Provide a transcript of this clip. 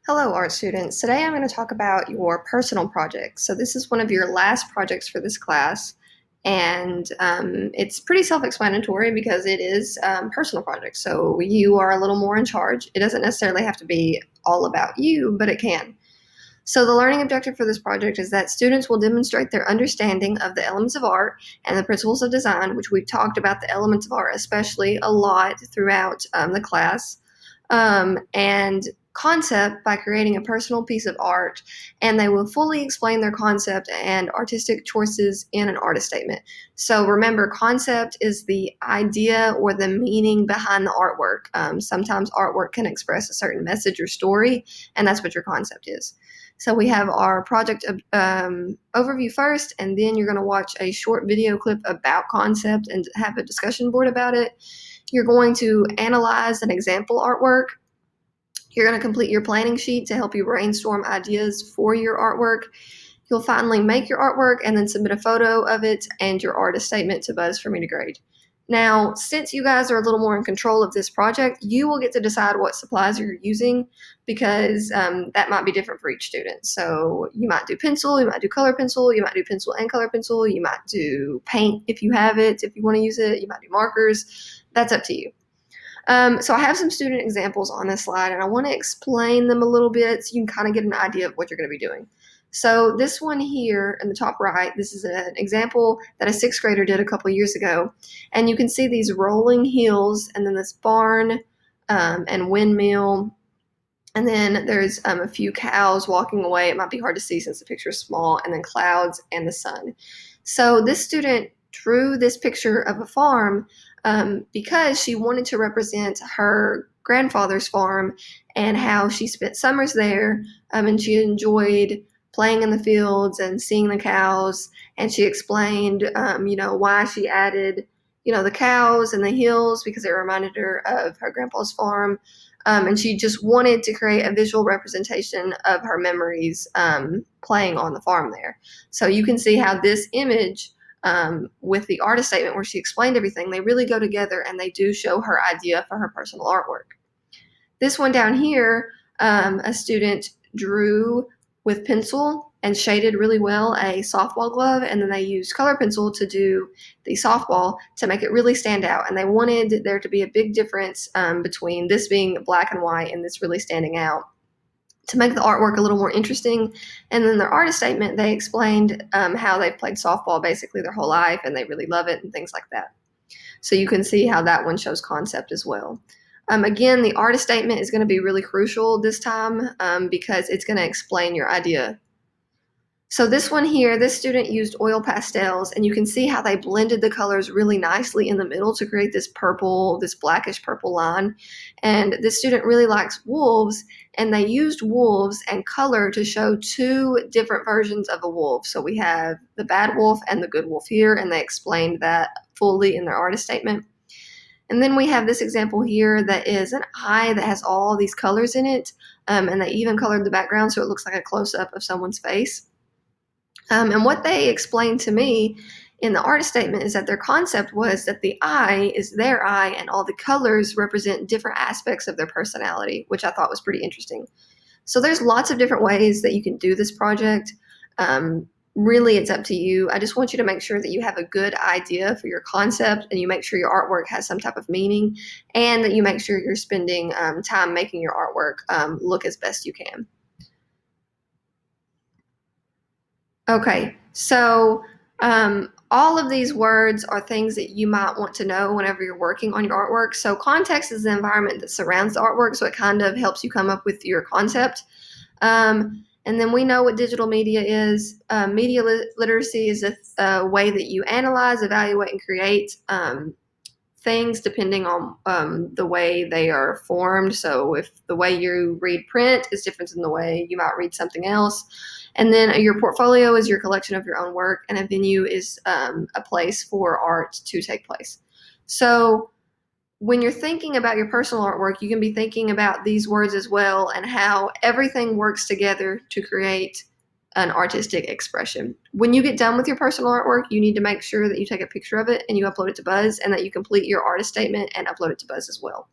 Hello, art students. Today I'm going to talk about your personal project. So this is one of your last projects for this class, and it's pretty self-explanatory because it is personal project. So you are a little more in charge. It doesn't necessarily have to be all about you, but it can. So the learning objective for this project is that students will demonstrate their understanding of the elements of art and the principles of design, which we've talked about the elements of art especially a lot throughout the class, and concept by creating a personal piece of art, and they will fully explain their concept and artistic choices in an artist statement. So remember, concept is the idea or the meaning behind the artwork. Sometimes artwork can express a certain message or story, and that's what your concept is. So we have our project overview first, and then you're going to watch a short video clip about concept and have a discussion board about it. You're going to analyze an example artwork. You're going to complete your planning sheet to help you brainstorm ideas for your artwork. You'll finally make your artwork and then submit a photo of it and your artist statement to Buzz for me to grade. Now, since you guys are a little more in control of this project, you will get to decide what supplies you're using because that might be different for each student. So you might do pencil, you might do color pencil, you might do pencil and color pencil, you might do paint if you have it, if you want to use it, you might do markers. That's up to you. So I have some student examples on this slide, and I want to explain them a little bit so you can kind of get an idea of what you're going to be doing. So this one here in the top right, this is an example that a sixth grader did a couple years ago. And you can see these rolling hills and then this barn and windmill. And then there's a few cows walking away. It might be hard to see since the picture is small, and then clouds and the sun. So this student drew this picture of a farm because she wanted to represent her grandfather's farm and how she spent summers there, and she enjoyed playing in the fields and seeing the cows. And she explained, why she added, the cows and the hills because it reminded her of her grandpa's farm. And she just wanted to create a visual representation of her memories playing on the farm there. So you can see how this image with the artist statement where she explained everything, they really go together and they do show her idea for her personal artwork. This one down here, a student drew with pencil and shaded really well a softball glove, and then they used color pencil to do the softball to make it really stand out. And they wanted there to be a big difference between this being black and white and this really standing out to make the artwork a little more interesting. And then their artist statement, they explained how they've played softball basically their whole life and they really love it and things like that. So you can see how that one shows concept as well. Again, the artist statement is going to be really crucial this time because it's going to explain your idea. So this one here, this student used oil pastels, and you can see how they blended the colors really nicely in the middle to create this purple, this blackish purple line. And this student really likes wolves, and they used wolves and color to show two different versions of a wolf. So we have the bad wolf and the good wolf here, and they explained that fully in their artist statement. And then we have this example here that is an eye that has all these colors in it, and they even colored the background so it looks like a close-up of someone's face. And what they explained to me in the artist statement is that their concept was that the eye is their eye and all the colors represent different aspects of their personality, which I thought was pretty interesting. So there's lots of different ways that you can do this project. Really, it's up to you. I just want you to make sure that you have a good idea for your concept and you make sure your artwork has some type of meaning and that you make sure you're spending time making your artwork look as best you can. Okay, so all of these words are things that you might want to know whenever you're working on your artwork. So context is the environment that surrounds the artwork, so it kind of helps you come up with your concept. And then we know what digital media is. Media literacy is a way that you analyze, evaluate, and create things depending on the way they are formed. So if the way you read print is different than the way you might read something else. And then your portfolio is your collection of your own work, and a venue is a place for art to take place. So when you're thinking about your personal artwork, you can be thinking about these words as well and how everything works together to create an artistic expression. When you get done with your personal artwork, you need to make sure that you take a picture of it and you upload it to Buzz, and that you complete your artist statement and upload it to Buzz as well.